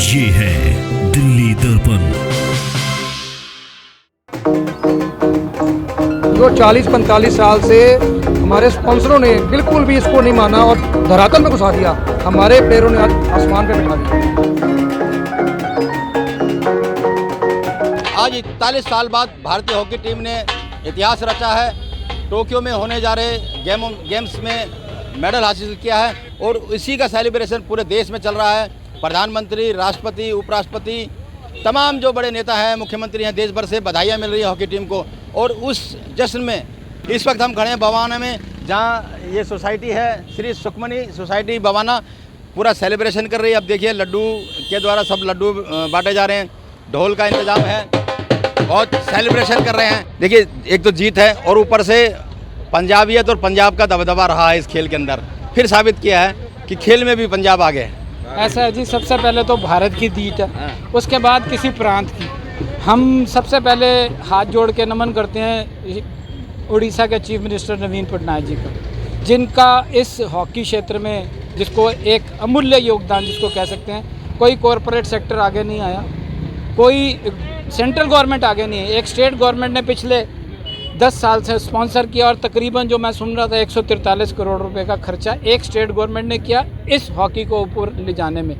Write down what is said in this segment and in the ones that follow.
ये है दिल्ली दर्पण। जो 40-45 साल से हमारे स्पॉन्सरों ने बिल्कुल भी इसको नहीं माना और धरातल में घुसा दिया, हमारे प्लेयरों ने आसमान पे बिठा दिया। आज 41 साल बाद भारतीय हॉकी टीम ने इतिहास रचा है। टोक्यो में होने जा रहे गेम्स में मेडल हासिल किया है और इसी का सेलिब्रेशन पूरे देश में चल रहा है। प्रधानमंत्री, राष्ट्रपति, उपराष्ट्रपति, तमाम जो बड़े नेता हैं, मुख्यमंत्री हैं, देश भर से बधाइयाँ मिल रही है हॉकी टीम को। और उस जश्न में इस वक्त हम खड़े हैं बवाना में, जहाँ ये सोसाइटी है श्री सुखमनी सोसाइटी बवाना, पूरा सेलिब्रेशन कर रही है। अब देखिए लड्डू के द्वारा सब लड्डू बांटे जा रहे हैं, ढोल का इंतजाम है, बहुत सेलिब्रेशन कर रहे हैं। देखिए एक तो जीत है और ऊपर से पंजाबियत और पंजाब का दबदबा रहा है इस खेल के अंदर, फिर साबित किया है कि खेल में भी पंजाब आगे है। ऐसा है जी, सबसे पहले तो भारत की जीत है, उसके बाद किसी प्रांत की। हम सबसे पहले हाथ जोड़ के नमन करते हैं उड़ीसा के चीफ मिनिस्टर नवीन पटनायक जी का, जिनका इस हॉकी क्षेत्र में, जिसको एक अमूल्य योगदान जिसको कह सकते हैं, कोई कॉरपोरेट सेक्टर आगे नहीं आया, कोई सेंट्रल गवर्नमेंट आगे नहीं है। एक स्टेट गवर्नमेंट ने पिछले 10 साल से स्पॉन्सर किया और तकरीबन जो मैं सुन रहा था 143 करोड़ रुपए का खर्चा एक स्टेट गवर्नमेंट ने किया इस हॉकी को ऊपर ले जाने में।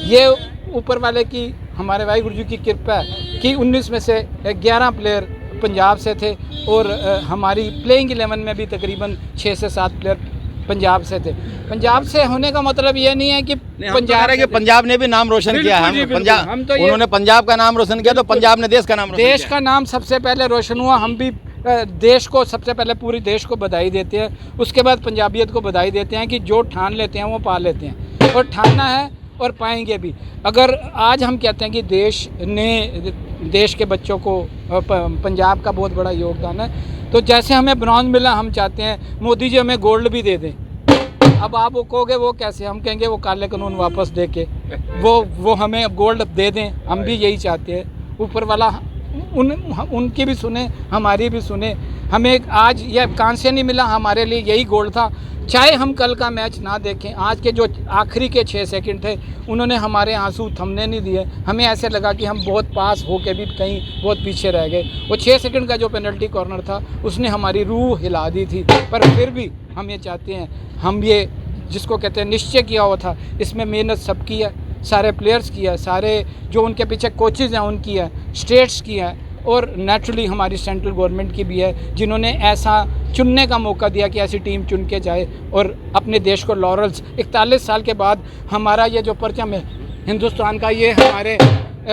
ये ऊपर वाले की, हमारे वाहिगुरु जी की कृपा है कि 19 में से 11 प्लेयर पंजाब से थे और हमारी प्लेइंग 11 में भी तकरीबन 6 से 7 प्लेयर पंजाब से थे। पंजाब से होने का मतलब ये नहीं है कि पंजाब ने भी नाम रोशन किया है। पंजाब तो उन्होंने पंजाब का नाम रोशन किया तो पंजाब ने देश का नाम रोशन किया। देश का नाम सबसे पहले रोशन हुआ। हम भी देश को सबसे पहले, पूरे देश को बधाई देते हैं, उसके बाद पंजाबियत को बधाई देते हैं कि जो ठान लेते हैं वो पा लेते हैं, और ठानना है और पाएंगे भी। अगर आज हम कहते हैं कि देश के बच्चों को पंजाब का बहुत बड़ा योगदान है, तो जैसे हमें ब्रॉन्ज मिला, हम चाहते हैं मोदी जी हमें गोल्ड भी दे दें। अब आप वो कहोगे वो कैसे, हम कहेंगे वो काले कानून वापस दे के वो हमें गोल्ड दे दें, हम भी यही चाहते हैं। ऊपर वाला उनकी भी सुने, हमारी भी सुने। हमें आज यह कांस्य नहीं मिला, हमारे लिए यही गोल्ड था। चाहे हम कल का मैच ना देखें, आज के जो आखिरी के 6 सेकंड थे उन्होंने हमारे आंसू थमने नहीं दिए। हमें ऐसे लगा कि हम बहुत पास होके भी कहीं बहुत पीछे रह गए। वो 6 सेकंड का जो पेनल्टी कॉर्नर था उसने हमारी रूह हिला दी थी, पर फिर भी हम ये चाहते हैं, हम ये जिसको कहते हैं निश्चय किया हुआ था, इसमें मेहनत सबकी है, सारे प्लेयर्स की है, सारे जो उनके पीछे कोचेज़ हैं उनकी है, स्टेट्स की है, और नेचुरली हमारी सेंट्रल गवर्नमेंट की भी है, जिन्होंने ऐसा चुनने का मौका दिया कि ऐसी टीम चुन के जाए और अपने देश को लॉरल्स 41 साल के बाद हमारा ये जो परचम है हिंदुस्तान का, ये हमारे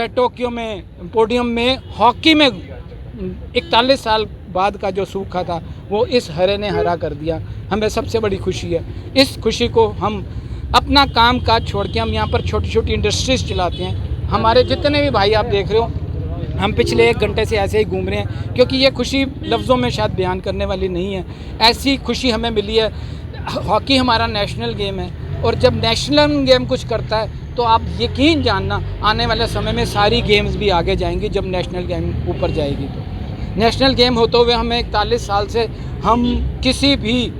टोक्यो में पोडियम में हॉकी में 41 साल बाद का जो सूखा था वो इस हरे ने हरा कर दिया। हमें सबसे बड़ी खुशी है। इस खुशी को हम अपना काम काज छोड़ के हम यहाँ पर छोटी छोटी इंडस्ट्रीज चलाते हैं। हमारे जितने भी भाई आप देख रहे हो, हम पिछले 1 घंटे से ऐसे ही घूम रहे हैं, क्योंकि ये खुशी लफ्ज़ों में शायद बयान करने वाली नहीं है। ऐसी खुशी हमें मिली है। हॉकी हमारा नेशनल गेम है, और जब नेशनल गेम कुछ करता है तो आप यकीन जानना आने वाले समय में सारी गेम्स भी आगे जाएंगी। जब नेशनल गेम ऊपर जाएगी तो नेशनल गेम होते हुए हमें 41 साल से हम किसी भी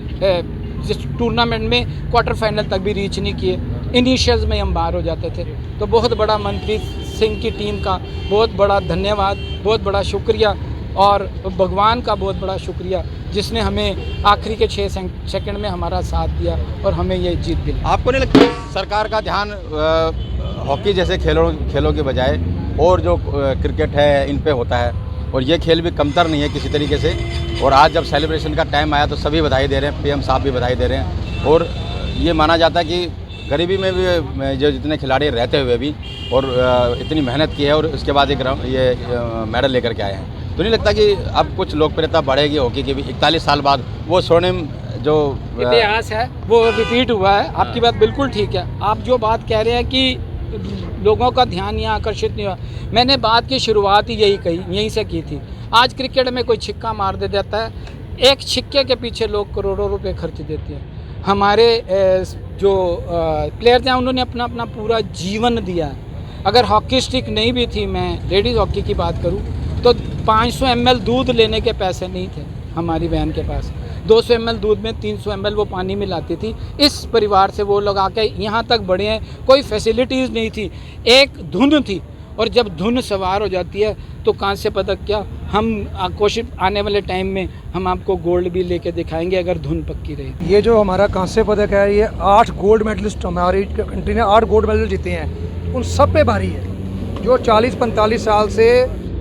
टूर्नामेंट में क्वार्टर फाइनल तक भी रीच नहीं किए। इनिशियल्स में हम बाहर हो जाते थे। तो बहुत बड़ा मनप्रीत सिंह की टीम का बहुत बड़ा धन्यवाद, बहुत बड़ा शुक्रिया, और भगवान का बहुत बड़ा शुक्रिया जिसने हमें आखिरी के 6 सेकंड में हमारा साथ दिया और हमें ये जीत दिलाई। आपको नहीं लगता सरकार का ध्यान हॉकी जैसे खेलों के बजाय और जो क्रिकेट है इन पे होता है, और ये खेल भी कमतर नहीं है किसी तरीके से। और आज जब सेलिब्रेशन का टाइम आया तो सभी बधाई दे रहे हैं, पीएम साहब भी बधाई दे रहे हैं, और ये माना जाता है कि गरीबी में भी जो जितने खिलाड़ी रहते हुए भी और इतनी मेहनत की है और उसके बाद ये मेडल लेकर के आए हैं, तो नहीं लगता कि अब कुछ लोकप्रियता बढ़ेगी हॉकी की भी? 41 साल बाद वो स्वर्णिम जो इतिहास है वो रिपीट हुआ है। आपकी बात बिल्कुल ठीक है। आप जो बात कह रहे हैं कि लोगों का ध्यान यहाँ आकर्षित नहीं हुआ, मैंने बात की शुरुआत ही यहीं से की थी। आज क्रिकेट में कोई छिक्का मार दे देता है, एक छिक्के के पीछे लोग करोड़ों रुपए खर्च देते हैं। हमारे जो प्लेयर्स हैं उन्होंने अपना पूरा जीवन दिया है। अगर हॉकी स्टिक नहीं भी थी, मैं लेडीज़ हॉकी की बात करूं, तो 500 ml दूध लेने के पैसे नहीं थे हमारी बहन के पास। 200 ml दूध में 300 ml वो पानी मिलाती थी। इस परिवार से वो लोग आके यहाँ तक बढ़े हैं। कोई फैसिलिटीज़ नहीं थी, एक धुन थी, और जब धुन सवार हो जाती है तो कांस्य पदक क्या, हम कोशिश आने वाले टाइम में हम आपको गोल्ड भी लेके दिखाएंगे अगर धुन पक्की रही। ये जो हमारा कांस्य पदक है, ये 8 गोल्ड मेडलिस्ट हमारी कंट्री ने 8 गोल्ड मेडल जीते हैं, उन सब पे भारी है। जो 40-45 साल से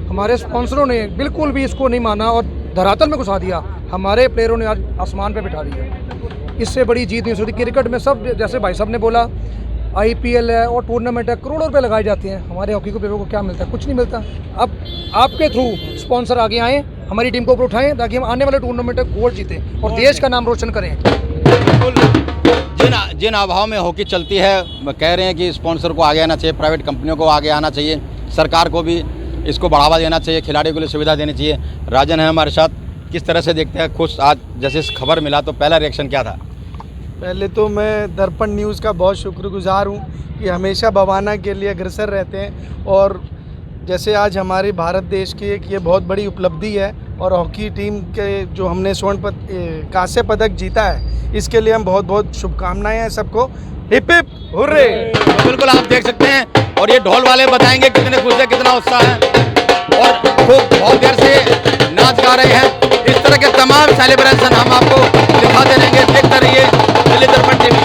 हमारे स्पॉन्सरों ने बिल्कुल भी इसको नहीं माना और धरातल में घुसा दिया, हमारे प्लेयरों ने आज आसमान पे बिठा दिया। इससे बड़ी जीत नहीं हो सकती। क्रिकेट में सब, जैसे भाई साहब ने बोला, IPL है और टूर्नामेंट है, करोड़ों रुपए लगाए जाते हैं। हमारे हॉकी को प्लेयरों को क्या मिलता है? कुछ नहीं मिलता। अब आपके थ्रू स्पॉन्सर आगे आएँ, हमारी टीम को ऊपर उठाएं, ताकि हम आने वाले टूर्नामेंट में गोल्ड जीतें और देश का नाम रोशन करें। जिन अभाव में हॉकी चलती है, कह रहे हैं कि स्पॉन्सर को आगे आना चाहिए, प्राइवेट कंपनियों को आगे आना चाहिए, सरकार को भी इसको बढ़ावा देना चाहिए, खिलाड़ियों के लिए सुविधा देनी चाहिए। राजन है हमारे साथ, किस तरह से देखते हैं? खुश आज जैसे इस खबर मिला तो पहला रिएक्शन क्या था? पहले तो मैं दर्पण न्यूज़ का बहुत शुक्रगुजार हूँ कि हमेशा बवाना के लिए अग्रसर रहते हैं, और जैसे आज हमारे भारत देश की एक ये बहुत बड़ी उपलब्धि है, और हॉकी टीम के जो हमने कांस्य पदक जीता है, इसके लिए हम बहुत बहुत शुभकामनाएं हैं सबको। Hip hip hurray. तो बिल्कुल आप देख सकते हैं, और ये ढोल वाले बताएंगे कितने खुश है, कितना उत्साह है, और खूब बहुत देर से नाच गा रहे हैं। इस तरह के तमाम सेलिब्रेशन हम आपको दिखाते रहेंगे। देखते रहिए दिल्ली दर्पण टीवी।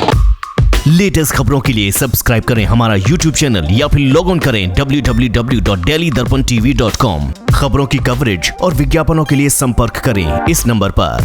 लेटेस्ट खबरों के लिए सब्सक्राइब करें हमारा YouTube चैनल या फिर लॉग ऑन करें www.delhidarpantv.com। खबरों की कवरेज और विज्ञापनों के लिए संपर्क करें इस नंबर पर।